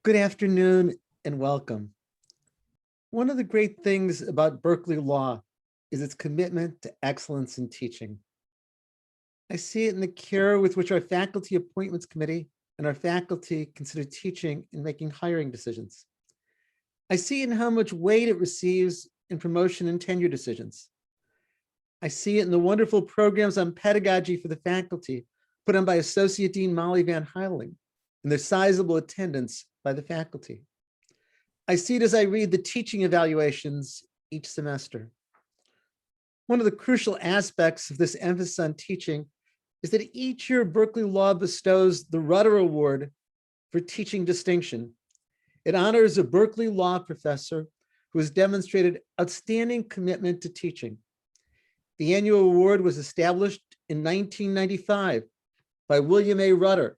Good afternoon and welcome. One of the great things about Berkeley Law is its commitment to excellence in teaching. I see it in the care with which our faculty appointments committee and our faculty consider teaching in making hiring decisions. I see it in how much weight it receives in promotion and tenure decisions. I see it in the wonderful programs on pedagogy for the faculty put on by Associate Dean Molly Van Heiling and their sizable attendance by the faculty. I see it as I read the teaching evaluations each semester. One of the crucial aspects of this emphasis on teaching is that each year Berkeley Law bestows the Rutter Award for teaching distinction. It honors a Berkeley Law professor who has demonstrated outstanding commitment to teaching. The annual award was established in 1995 by William A. Rutter,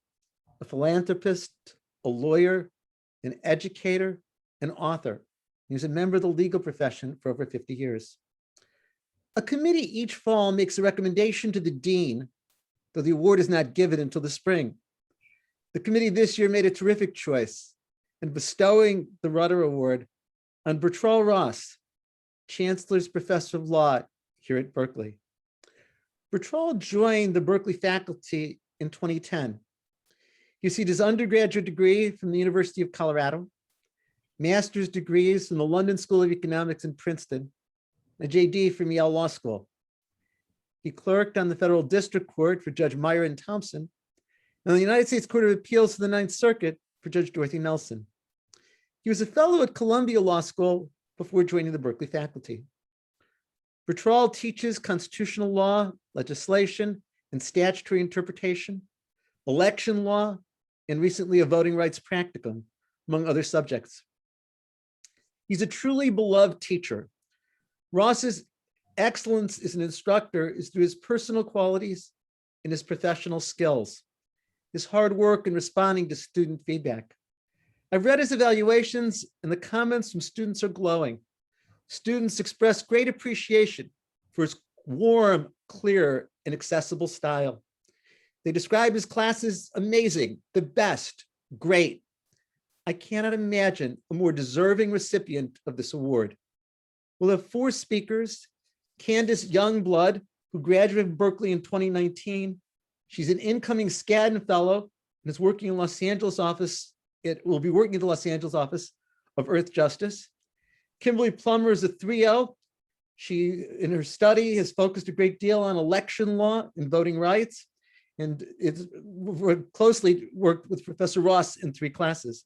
a philanthropist, a lawyer, an educator, an author. He was a member of the legal profession for over 50 years. A committee each fall makes a recommendation to the dean, though the award is not given until the spring. The committee this year made a terrific choice in bestowing the Rutter Award on Bertrall Ross, Chancellor's Professor of Law here at Berkeley. Bertrall joined the Berkeley faculty in 2010. He received his undergraduate degree from the University of Colorado, master's degrees from the London School of Economics in Princeton, a JD from Yale Law School. He clerked on the Federal District Court for Judge Myron Thompson and the United States Court of Appeals for the Ninth Circuit for Judge Dorothy Nelson. He was a fellow at Columbia Law School before joining the Berkeley faculty. Bertrall teaches constitutional law, legislation, and statutory interpretation, election law, and recently a voting rights practicum, among other subjects. He's a truly beloved teacher. Ross's excellence as an instructor is through his personal qualities and his professional skills, his hard work in responding to student feedback. I've read his evaluations and the comments from students are glowing. Students express great appreciation for his warm, clear, and accessible style. They describe his classes amazing, the best, great. I cannot imagine a more deserving recipient of this award. We'll have 4 speakers: Candice Youngblood, who graduated from Berkeley in 2019. She's an incoming Skadden Fellow and is working in Los Angeles office. It will be working at the Los Angeles office of Earth Justice. Kimberly Plummer is a 3L. She, in her study, has focused a great deal on election law and voting rights, and it's closely worked with Professor Ross in 3 classes.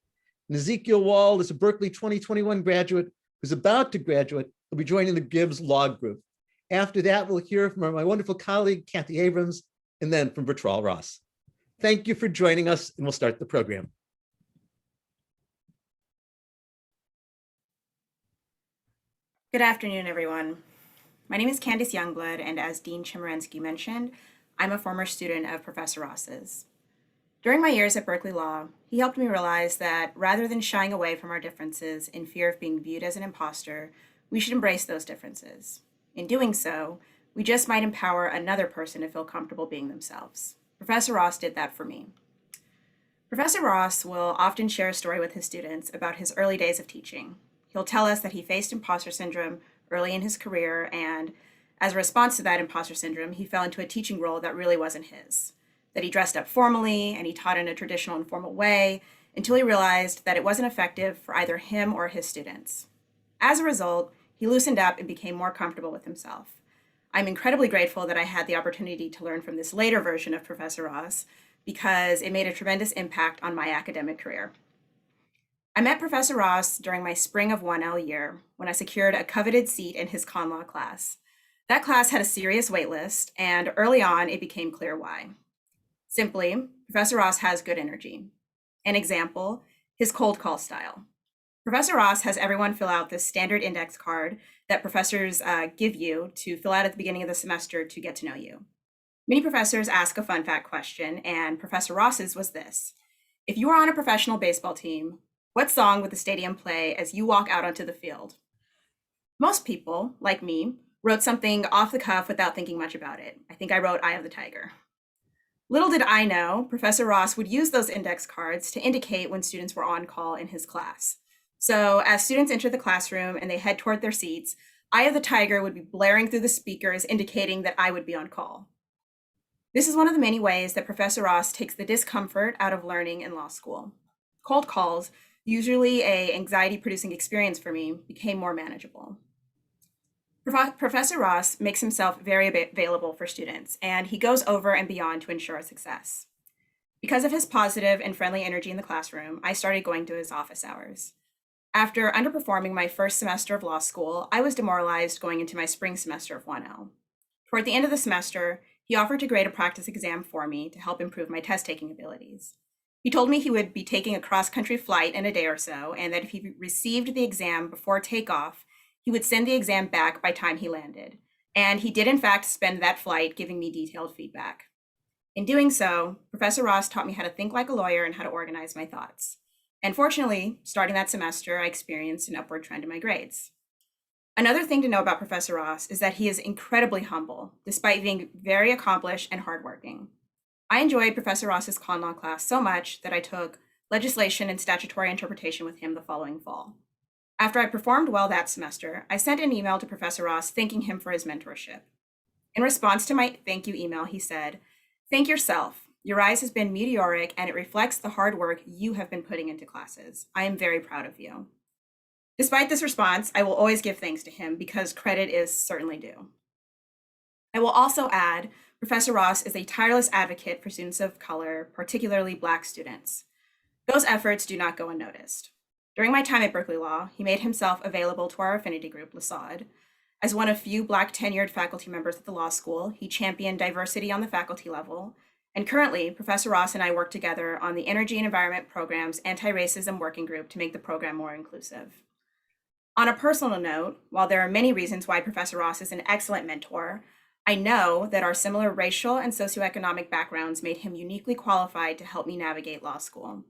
And Ezekiel Wald is a Berkeley 2021 graduate who's about to graduate. Will be joining the Gibbs Law Group. After that, we'll hear from my wonderful colleague, Kathy Abrams, and then from Bertrall Ross. Thank you for joining us, and we'll start the program. Good afternoon, everyone. My name is Candice Youngblood, and as Dean Chemerinsky mentioned, I'm a former student of Professor Ross's. During my years at Berkeley Law, he helped me realize that rather than shying away from our differences in fear of being viewed as an imposter, we should embrace those differences. In doing so, we just might empower another person to feel comfortable being themselves. Professor Ross did that for me. Professor Ross will often share a story with his students about his early days of teaching. He'll tell us that he faced imposter syndrome early in his career, and as a response to that imposter syndrome, he fell into a teaching role that really wasn't his. That he dressed up formally and he taught in a traditional and formal way until he realized that it wasn't effective for either him or his students. As a result, he loosened up and became more comfortable with himself. I'm incredibly grateful that I had the opportunity to learn from this later version of Professor Ross because it made a tremendous impact on my academic career. I met Professor Ross during my spring of 1L year when I secured a coveted seat in his con law class. That class had a serious wait list, and early on it became clear why. Simply, Professor Ross has good energy. An example, his cold call style. Professor Ross has everyone fill out this standard index card that professors give you to fill out at the beginning of the semester to get to know you. Many professors ask a fun fact question, and Professor Ross's was this: if you were on a professional baseball team, what song would the stadium play as you walk out onto the field? Most people, like me, wrote something off the cuff without thinking much about it. I think I wrote Eye of the Tiger. Little did I know, Professor Ross would use those index cards to indicate when students were on call in his class. So as students enter the classroom and they head toward their seats, Eye of the Tiger would be blaring through the speakers indicating that I would be on call. This is one of the many ways that Professor Ross takes the discomfort out of learning in law school. Cold calls, usually a anxiety-producing experience for me, became more manageable. Professor Ross makes himself very available for students, and he goes over and beyond to ensure success. Because of his positive and friendly energy in the classroom, I started going to his office hours. After underperforming my first semester of law school, I was demoralized going into my spring semester of 1L. Toward the end of the semester, he offered to grade a practice exam for me to help improve my test-taking abilities. He told me he would be taking a cross-country flight in a day or so, and that if he received the exam before takeoff, he would send the exam back by time he landed. And he did in fact spend that flight giving me detailed feedback. In doing so, Professor Ross taught me how to think like a lawyer and how to organize my thoughts. And fortunately, starting that semester, I experienced an upward trend in my grades. Another thing to know about Professor Ross is that he is incredibly humble, despite being very accomplished and hardworking. I enjoyed Professor Ross's con law class so much that I took legislation and statutory interpretation with him the following fall. After I performed well that semester, I sent an email to Professor Ross thanking him for his mentorship. In response to my thank you email, he said, "Thank yourself. Your rise has been meteoric and it reflects the hard work you have been putting into classes. I am very proud of you." Despite this response, I will always give thanks to him because credit is certainly due. I will also add, Professor Ross is a tireless advocate for students of color, particularly Black students. Those efforts do not go unnoticed. During my time at Berkeley Law, he made himself available to our affinity group, LASAD. As one of few Black tenured faculty members at the law school, he championed diversity on the faculty level. And currently, Professor Ross and I work together on the Energy and Environment Program's Anti-Racism Working Group to make the program more inclusive. On a personal note, while there are many reasons why Professor Ross is an excellent mentor, I know that our similar racial and socioeconomic backgrounds made him uniquely qualified to help me navigate law school.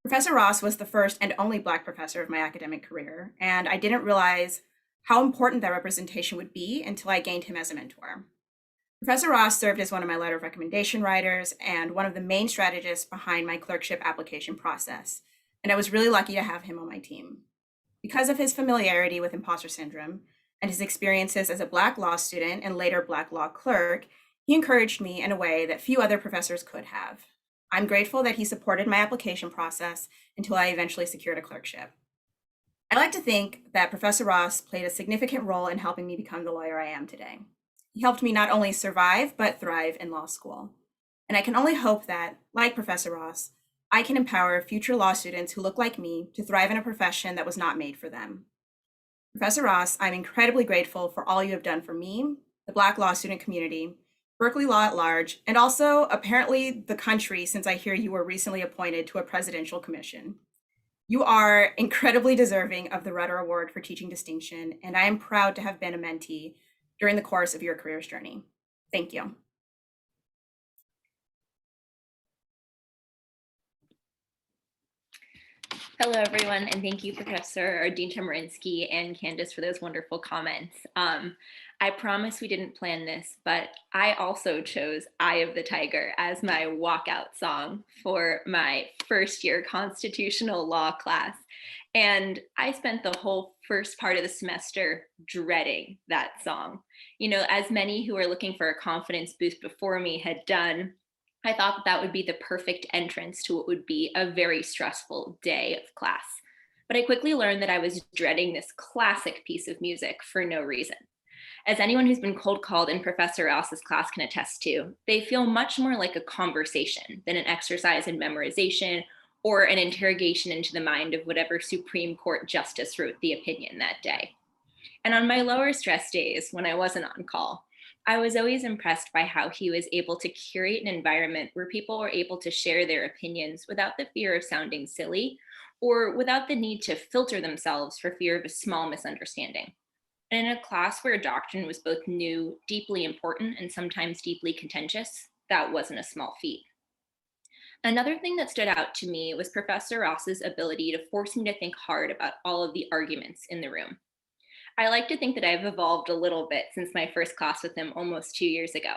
Professor Ross was the first and only Black professor of my academic career, and I didn't realize how important that representation would be until I gained him as a mentor. Professor Ross served as one of my letter of recommendation writers and one of the main strategists behind my clerkship application process, and I was really lucky to have him on my team. Because of his familiarity with imposter syndrome and his experiences as a Black law student and later Black law clerk, he encouraged me in a way that few other professors could have. I'm grateful that he supported my application process until I eventually secured a clerkship. I like to think that Professor Ross played a significant role in helping me become the lawyer I am today. He helped me not only survive, but thrive in law school. And I can only hope that, like Professor Ross, I can empower future law students who look like me to thrive in a profession that was not made for them. Professor Ross, I'm incredibly grateful for all you have done for me, the Black law student community, Berkeley Law at large, and also apparently the country, since I hear you were recently appointed to a presidential commission. You are incredibly deserving of the Rutter Award for Teaching Distinction, and I am proud to have been a mentee during the course of your career's journey. Thank you. Hello, everyone, and thank you, Professor or Dean Chemerinsky and Candice for those wonderful comments. I promise we didn't plan this, but I also chose Eye of the Tiger as my walkout song for my first year constitutional law class. And I spent the whole first part of the semester dreading that song. You know, as many who were looking for a confidence boost before me had done, I thought that would be the perfect entrance to what would be a very stressful day of class. But I quickly learned that I was dreading this classic piece of music for no reason. As anyone who's been cold called in Professor Ross's class can attest to, they feel much more like a conversation than an exercise in memorization or an interrogation into the mind of whatever Supreme Court justice wrote the opinion that day. And on my lower stress days, when I wasn't on call, I was always impressed by how he was able to curate an environment where people were able to share their opinions without the fear of sounding silly or without the need to filter themselves for fear of a small misunderstanding. And in a class where doctrine was both new, deeply important, and sometimes deeply contentious, that wasn't a small feat. Another thing that stood out to me was Professor Ross's ability to force me to think hard about all of the arguments in the room. I like to think that I've evolved a little bit since my first class with him almost 2 years ago.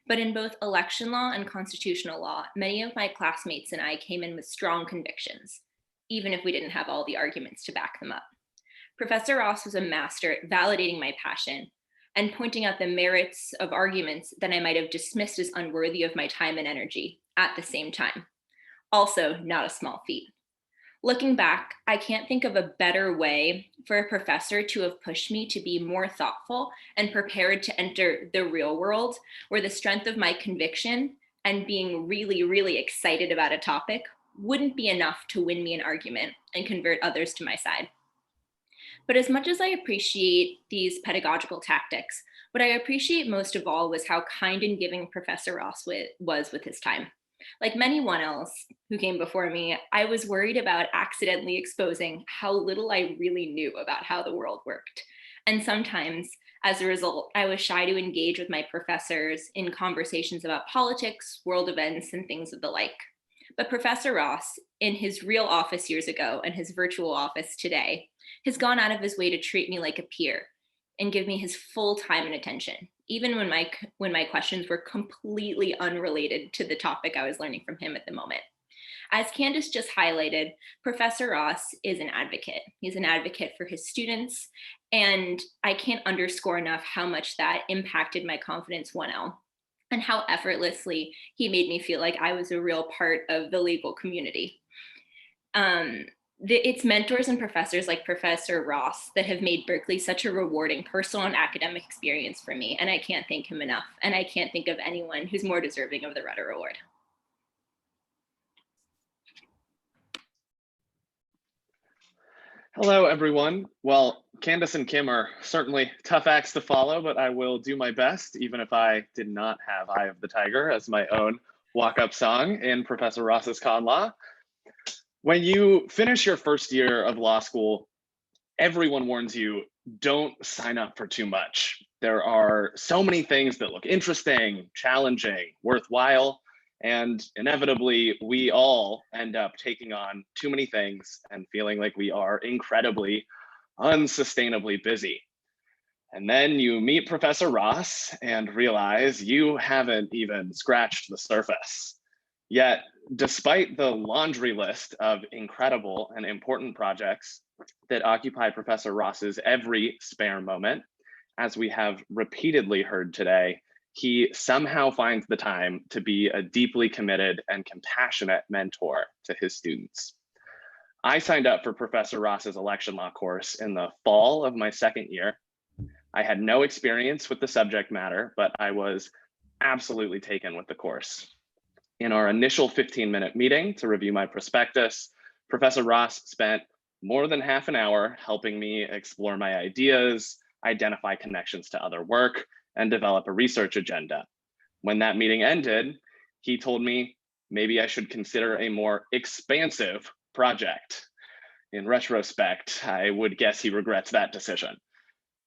But in both election law and constitutional law, many of my classmates and I came in with strong convictions, even if we didn't have all the arguments to back them up. Professor Ross was a master at validating my passion and pointing out the merits of arguments that I might have dismissed as unworthy of my time and energy at the same time. Also, not a small feat. Looking back, I can't think of a better way for a professor to have pushed me to be more thoughtful and prepared to enter the real world, where the strength of my conviction and being really, really excited about a topic wouldn't be enough to win me an argument and convert others to my side. But as much as I appreciate these pedagogical tactics, what I appreciate most of all was how kind and giving Professor Ross was with his time. Like many 1Ls who came before me, I was worried about accidentally exposing how little I really knew about how the world worked. And sometimes, as a result, I was shy to engage with my professors in conversations about politics, world events, and things of the like. But Professor Ross, in his real office years ago and his virtual office today, has gone out of his way to treat me like a peer and give me his full time and attention, even when my questions were completely unrelated to the topic I was learning from him at the moment. As Candice just highlighted, Professor Ross is an advocate. He's an advocate for his students, and I can't underscore enough how much that impacted my Confidence 1L and how effortlessly he made me feel like I was a real part of the legal community. It's mentors and professors like Professor Ross that have made Berkeley such a rewarding personal and academic experience for me, and I can't thank him enough. And I can't think of anyone who's more deserving of the Rutter Award. Hello, everyone. Well, Candice and Kim are certainly tough acts to follow, but I will do my best, even if I did not have Eye of the Tiger as my own walk-up song in Professor Ross's con law. When you finish your first year of law school, everyone warns you, don't sign up for too much. There are so many things that look interesting, challenging, worthwhile, and inevitably, we all end up taking on too many things and feeling like we are incredibly, unsustainably busy. And then you meet Professor Ross and realize you haven't even scratched the surface. Yet, despite the laundry list of incredible and important projects that occupy Professor Ross's every spare moment, as we have repeatedly heard today, he somehow finds the time to be a deeply committed and compassionate mentor to his students. I signed up for Professor Ross's election law course in the fall of my second year. I had no experience with the subject matter, but I was absolutely taken with the course. In our initial 15-minute meeting to review my prospectus, Professor Ross spent more than half an hour helping me explore my ideas, identify connections to other work, and develop a research agenda. When that meeting ended, he told me maybe I should consider a more expansive project. In retrospect, I would guess he regrets that decision.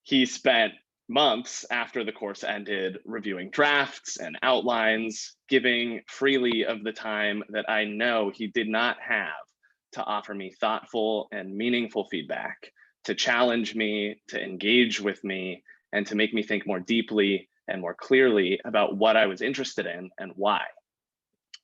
He spent months after the course ended reviewing drafts and outlines, giving freely of the time that I know he did not have to offer me thoughtful and meaningful feedback, to challenge me, to engage with me, and to make me think more deeply and more clearly about what I was interested in and why.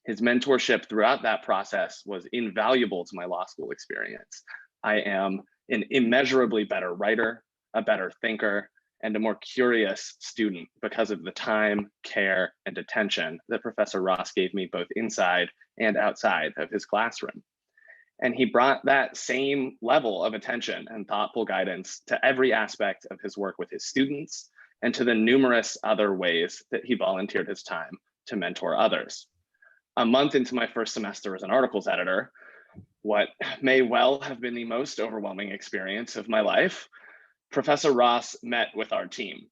His mentorship throughout that process was invaluable to my law school experience. I am an immeasurably better writer, a better thinker, and a more curious student because of the time, care, and attention that Professor Ross gave me both inside and outside of his classroom. And he brought that same level of attention and thoughtful guidance to every aspect of his work with his students and to the numerous other ways that he volunteered his time to mentor others. A month into my first semester as an articles editor, what may well have been the most overwhelming experience of my life, Professor Ross met with our team.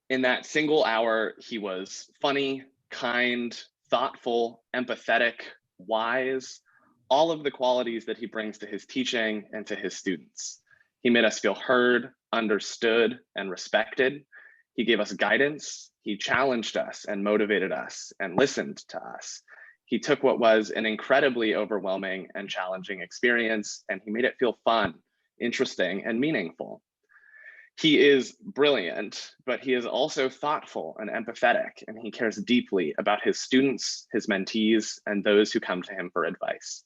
In that single hour, he was funny, kind, thoughtful, empathetic, wise, all of the qualities that he brings to his teaching and to his students. He made us feel heard, understood, and respected. He gave us guidance. He challenged us and motivated us and listened to us. He took what was an incredibly overwhelming and challenging experience, and he made it feel fun, interesting, and meaningful. He is brilliant, but he is also thoughtful and empathetic, and he cares deeply about his students, his mentees, and those who come to him for advice.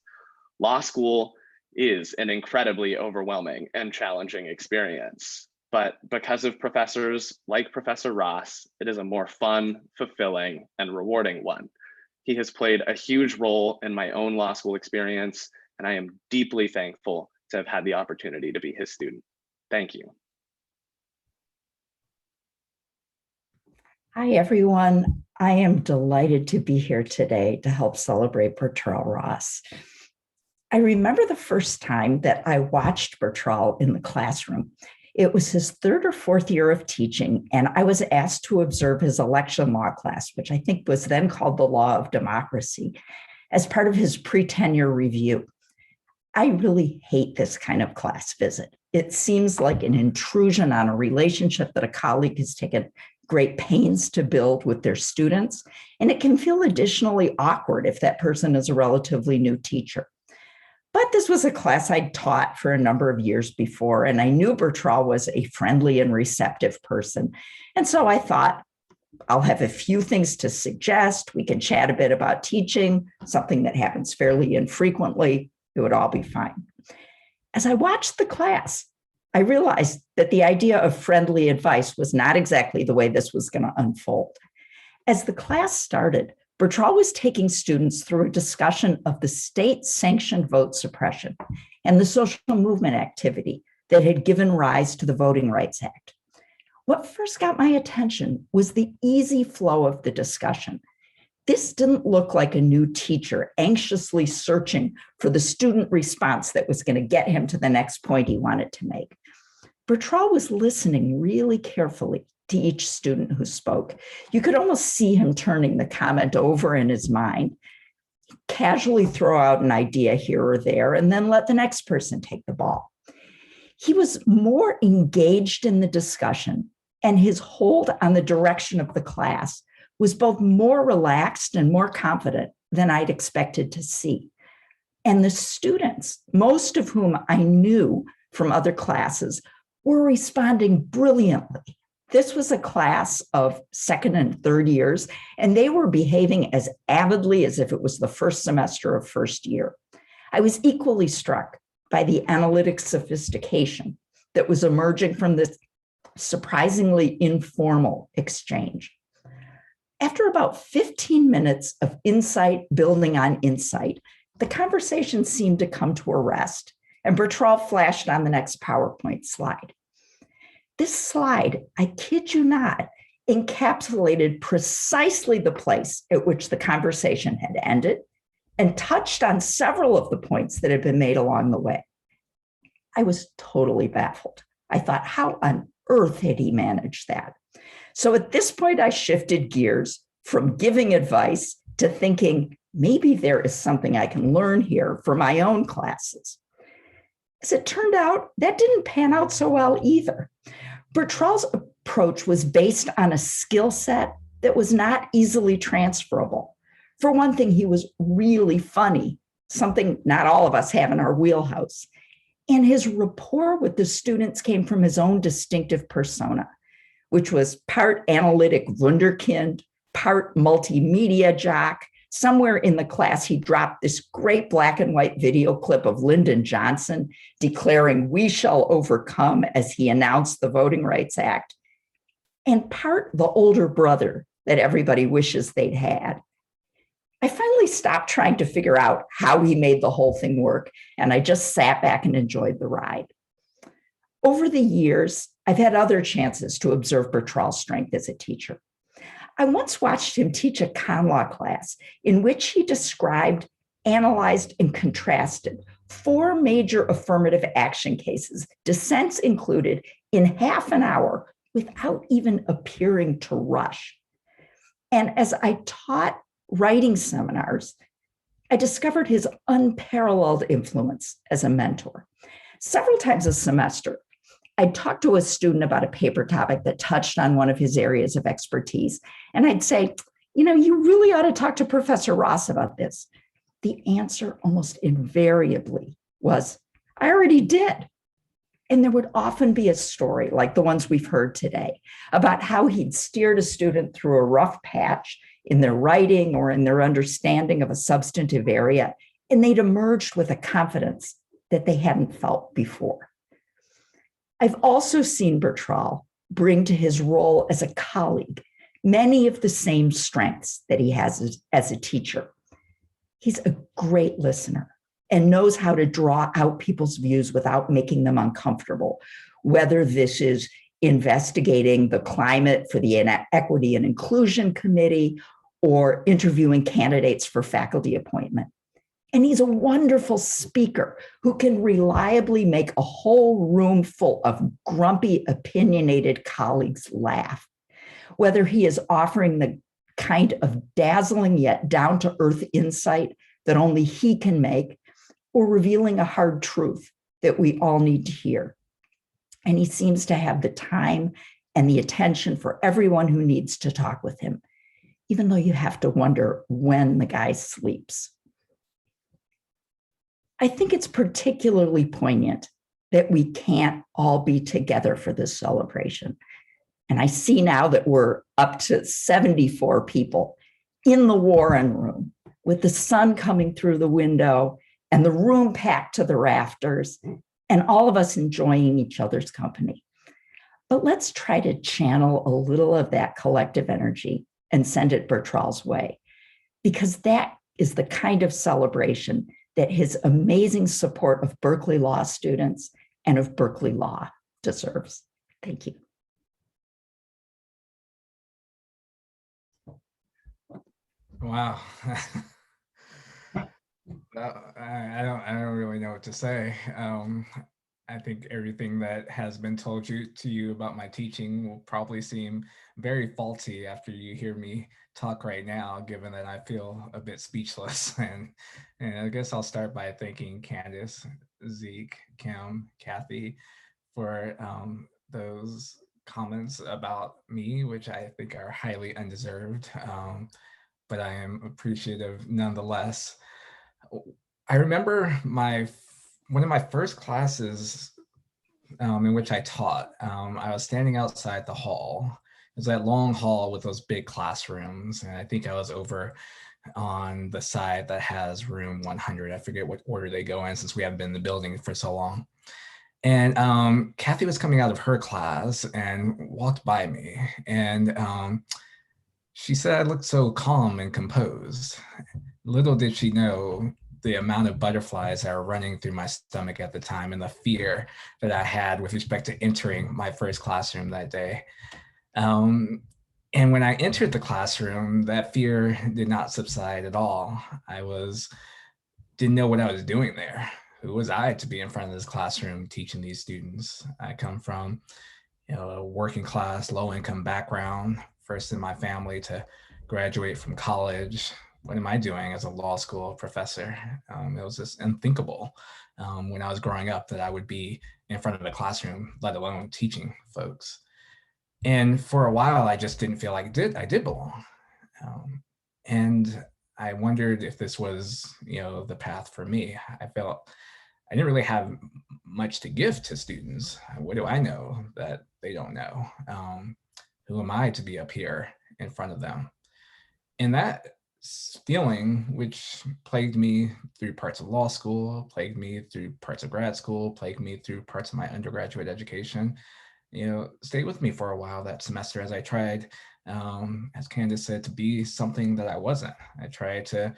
Law school is an incredibly overwhelming and challenging experience, but because of professors like Professor Ross, it is a more fun, fulfilling, and rewarding one. He has played a huge role in my own law school experience, and I am deeply thankful to have had the opportunity to be his student. Thank you. Hi, everyone. I am delighted to be here today to help celebrate Bertrall Ross. I remember the first time that I watched Bertrall in the classroom. It was his third or fourth year of teaching, and I was asked to observe his election law class, which I think was then called the Law of Democracy, as part of his pre-tenure review. I really hate this kind of class visit. It seems like an intrusion on a relationship that a colleague has taken great pains to build with their students, and it can feel additionally awkward if that person is a relatively new teacher. But this was a class I'd taught for a number of years before, and I knew Bertrall was a friendly and receptive person. And so I thought, I'll have a few things to suggest. We can chat a bit about teaching, something that happens fairly infrequently. It would all be fine. As I watched the class, I realized that the idea of friendly advice was not exactly the way this was going to unfold. As the class started, Bertrall was taking students through a discussion of the state-sanctioned vote suppression and the social movement activity that had given rise to the Voting Rights Act. What first got my attention was the easy flow of the discussion. This didn't look like a new teacher anxiously searching for the student response that was going to get him to the next point he wanted to make. Bertrall was listening really carefully to each student who spoke. You could almost see him turning the comment over in his mind, casually throw out an idea here or there, and then let the next person take the ball. He was more engaged in the discussion, and his hold on the direction of the class was both more relaxed and more confident than I'd expected to see. And the students, most of whom I knew from other classes, were responding brilliantly. This was a class of second and third years, and they were behaving as avidly as if it was the first semester of first year. I was equally struck by the analytic sophistication that was emerging from this surprisingly informal exchange. After about 15 minutes of insight building on insight, the conversation seemed to come to a rest, and Bertrall flashed on the next PowerPoint slide. This slide, I kid you not, encapsulated precisely the place at which the conversation had ended and touched on several of the points that had been made along the way. I was totally baffled. I thought, how on earth had he managed that? So at this point, I shifted gears from giving advice to thinking, maybe there is something I can learn here for my own classes. As it turned out, that didn't pan out so well either. Bertrall's approach was based on a skill set that was not easily transferable. For one thing, he was really funny, something not all of us have in our wheelhouse. And his rapport with the students came from his own distinctive persona, which was part analytic wunderkind, part multimedia jock. Somewhere in the class, he dropped this great black and white video clip of Lyndon Johnson declaring, "We shall overcome," as he announced the Voting Rights Act, and part the older brother that everybody wishes they'd had. I finally stopped trying to figure out how he made the whole thing work, and I just sat back and enjoyed the ride. Over the years, I've had other chances to observe Bertrall's strength as a teacher. I once watched him teach a con law class in which he described, analyzed, and contrasted 4 major affirmative action cases, dissents included, in half an hour without even appearing to rush. And as I taught writing seminars, I discovered his unparalleled influence as a mentor. Several times a semester, I'd talk to a student about a paper topic that touched on one of his areas of expertise. And I'd say, you really ought to talk to Professor Ross about this. The answer almost invariably was, I already did. And there would often be a story like the ones we've heard today about how he'd steered a student through a rough patch in their writing or in their understanding of a substantive area, and they'd emerged with a confidence that they hadn't felt before. I've also seen Bertrall bring to his role as a colleague many of the same strengths that he has as a teacher. He's a great listener and knows how to draw out people's views without making them uncomfortable, whether this is investigating the climate for the Equity and Inclusion Committee or interviewing candidates for faculty appointment. And he's a wonderful speaker who can reliably make a whole room full of grumpy, opinionated colleagues laugh. Whether he is offering the kind of dazzling yet down-to-earth insight that only he can make, or revealing a hard truth that we all need to hear. And he seems to have the time and the attention for everyone who needs to talk with him, even though you have to wonder when the guy sleeps. I think it's particularly poignant that we can't all be together for this celebration. And I see now that we're up to 74 people in the Warren Room with the sun coming through the window and the room packed to the rafters and all of us enjoying each other's company. But let's try to channel a little of that collective energy and send it Bertrall's way, because that is the kind of celebration that his amazing support of Berkeley Law students and of Berkeley Law deserves. Thank you. Wow. I don't really know what to say. I think everything that has been told to you about my teaching will probably seem very faulty after you hear me talk right now, given that I feel a bit speechless. And I guess I'll start by thanking Candice, Zeke, Kim, Kathy for those comments about me, which I think are highly undeserved, but I am appreciative nonetheless. I remember one of my first classes in which I taught. I was standing outside the hall. It was that long hall with those big classrooms, and I think I was over on the side that has room 100. I forget what order they go in since we haven't been in the building for so long. And Kathy was coming out of her class and walked by me, and she said I looked so calm and composed. Little did she know the amount of butterflies that were running through my stomach at the time and the fear that I had with respect to entering my first classroom that day. And when I entered the classroom, that fear did not subside at all. Didn't know what I was doing there. Who was I to be in front of this classroom teaching these students? I come from, a working class, low income background, first in my family to graduate from college. What am I doing as a law school professor? It was just unthinkable when I was growing up that I would be in front of the classroom, let alone teaching folks. And for a while, I just didn't feel like I did belong. And I wondered if this was, the path for me. I felt I didn't really have much to give to students. What do I know that they don't know? Who am I to be up here in front of them? And that feeling, which plagued me through parts of law school, plagued me through parts of grad school, plagued me through parts of my undergraduate education, stayed with me for a while that semester as I tried, as Candice said, to be something that I wasn't. I tried to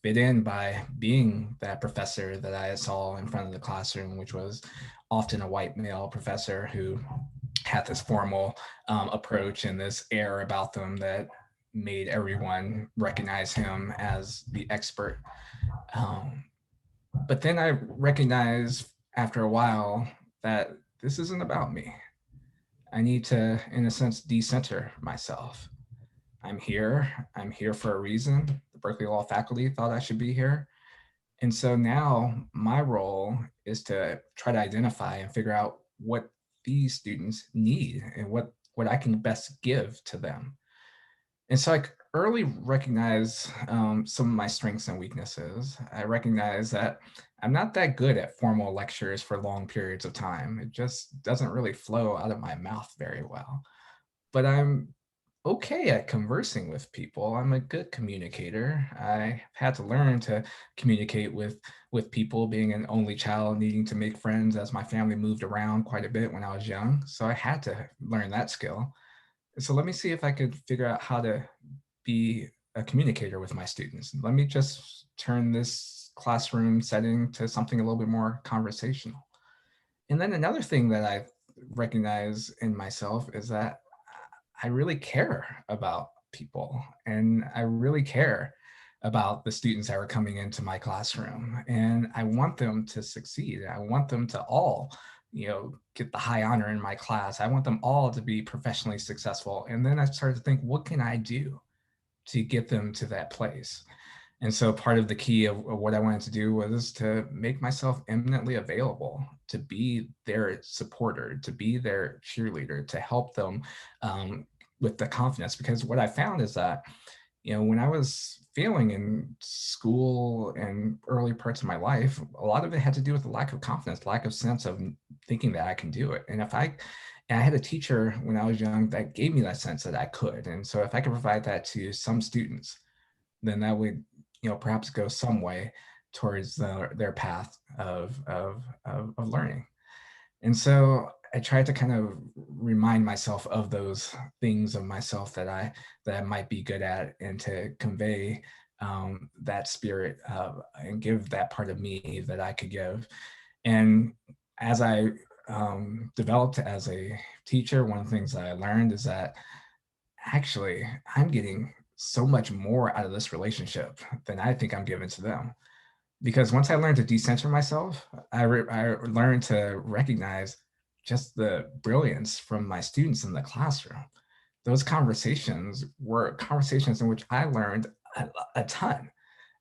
fit in by being that professor that I saw in front of the classroom, which was often a white male professor who had this formal approach and this air about them that made everyone recognize him as the expert. But then I recognized after a while that this isn't about me. I need to, in a sense, decenter myself. I'm here for a reason. The Berkeley Law faculty thought I should be here. And so now my role is to try to identify and figure out what these students need and what I can best give to them. And so I early recognize some of my strengths and weaknesses. I recognize that I'm not that good at formal lectures for long periods of time. It just doesn't really flow out of my mouth very well. But I'm okay at conversing with people. I'm a good communicator. I had to learn to communicate with people, being an only child, needing to make friends as my family moved around quite a bit when I was young. So I had to learn that skill. So let me see if I could figure out how to be a communicator with my students. Let me just turn this classroom setting to something a little bit more conversational. And then another thing that I recognize in myself is that I really care about people, and I really care about the students that are coming into my classroom, and I want them to succeed. I want them to all, get the high honor in my class. I want them all to be professionally successful. And then I started to think, what can I do to get them to that place? And so part of the key of what I wanted to do was to make myself eminently available, to be their supporter, to be their cheerleader, to help them with the confidence. Because what I found is that, when I was failing in school and early parts of my life, a lot of it had to do with the lack of confidence, lack of sense of thinking that I can do it. And I had a teacher when I was young that gave me that sense that I could. And so if I could provide that to some students, then that would, perhaps go some way towards their path of learning. And so I tried to kind of remind myself of those things of myself that I might be good at, and to convey that spirit and give that part of me that I could give. And as I developed as a teacher, one of the things that I learned is that actually I'm getting so much more out of this relationship than I think I'm giving to them. Because once I learned to decenter myself, I learned to recognize just the brilliance from my students in the classroom. Those conversations were conversations in which I learned a ton,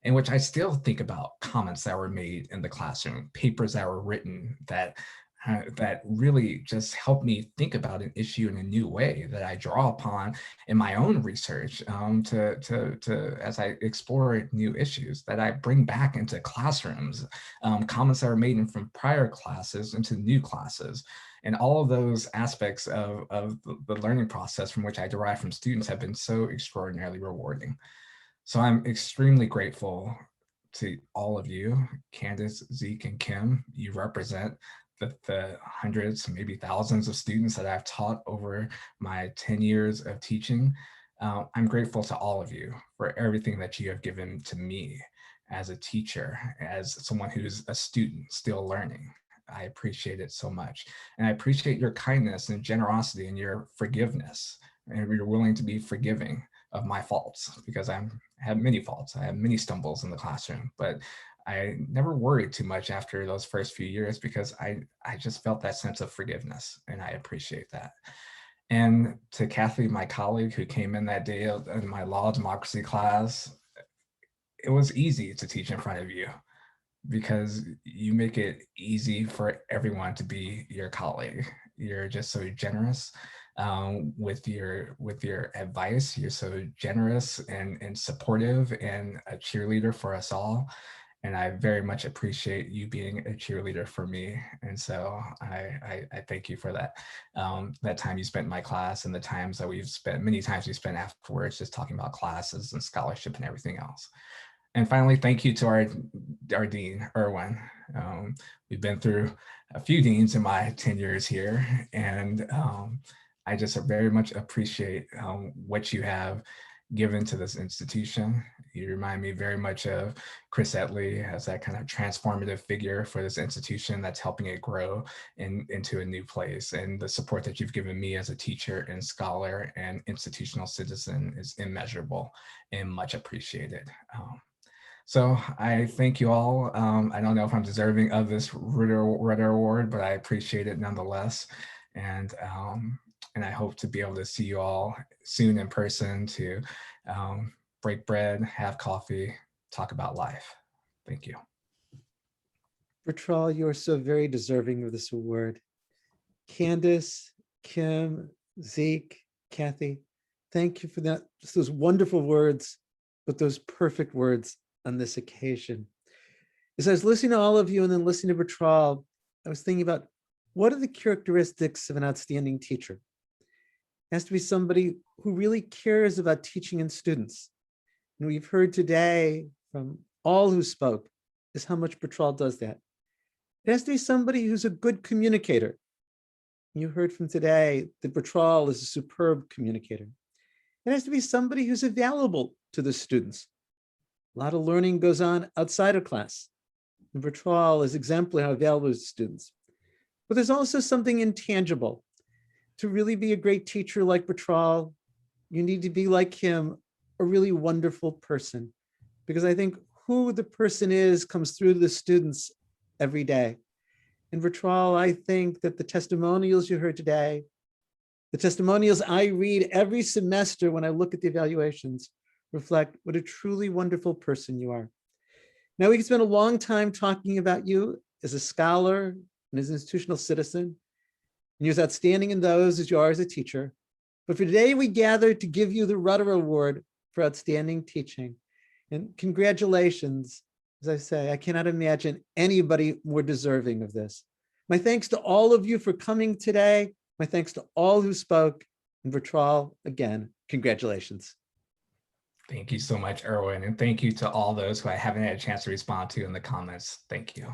in which I still think about comments that were made in the classroom, papers that were written that really just helped me think about an issue in a new way, that I draw upon in my own research to as I explore new issues, that I bring back into classrooms, comments that were made from prior classes into new classes. And all of those aspects of the learning process from which I derive from students have been so extraordinarily rewarding. So I'm extremely grateful to all of you, Candice, Zeke, and Kim. You represent the hundreds, maybe thousands of students that I've taught over my 10 years of teaching. I'm grateful to all of you for everything that you have given to me as a teacher, as someone who's a student still learning. I appreciate it so much. And I appreciate your kindness and generosity and your forgiveness. And you're willing to be forgiving of my faults, because I have many faults. I have many stumbles in the classroom, but I never worried too much after those first few years, because I just felt that sense of forgiveness, and I appreciate that. And to Kathy, my colleague who came in that day in my law democracy class, it was easy to teach in front of you, because you make it easy for everyone to be your colleague. You're just so generous with your advice. You're so generous and supportive and a cheerleader for us all. And I very much appreciate you being a cheerleader for me. And so I thank you for that. That time you spent in my class, and the times that many times we spent afterwards, just talking about classes and scholarship and everything else. And finally, thank you to our dean, Erwin. We've been through a few deans in my 10 years here, and I just very much appreciate what you have given to this institution. You remind me very much of Chris Etley as that kind of transformative figure for this institution that's helping it grow into a new place. And the support that you've given me as a teacher and scholar and institutional citizen is immeasurable and much appreciated. So I thank you all. I don't know if I'm deserving of this Rutter Award, but I appreciate it nonetheless. And I hope to be able to see you all soon in person to break bread, have coffee, talk about life. Thank you. Bertrall, you are so very deserving of this award. Candice, Kim, Zeke, Kathy, thank you for that. Just those wonderful words, but those perfect words on this occasion. As I was listening to all of you and then listening to Bertrall, I was thinking about what are the characteristics of an outstanding teacher? It has to be somebody who really cares about teaching and students. And we've heard today from all who spoke is how much Bertrall does that. It has to be somebody who's a good communicator. You heard from today that Bertrall is a superb communicator. It has to be somebody who's available to the students. A lot of learning goes on outside of class. And Bertrall is exemplary how available to students. But there's also something intangible. To really be a great teacher like Bertrall, you need to be like him, a really wonderful person. Because I think who the person is comes through to the students every day. And Bertrall, I think that the testimonials you heard today, the testimonials I read every semester when I look at the evaluations, reflect what a truly wonderful person you are. Now, we can spend a long time talking about you as a scholar and as an institutional citizen, and you're as outstanding in those as you are as a teacher. But for today, we gathered to give you the Rutter Award for outstanding teaching. And congratulations. As I say, I cannot imagine anybody more deserving of this. My thanks to all of you for coming today. My thanks to all who spoke. And Bertrall, again, congratulations. Thank you so much, Erwin. And thank you to all those who I haven't had a chance to respond to in the comments. Thank you.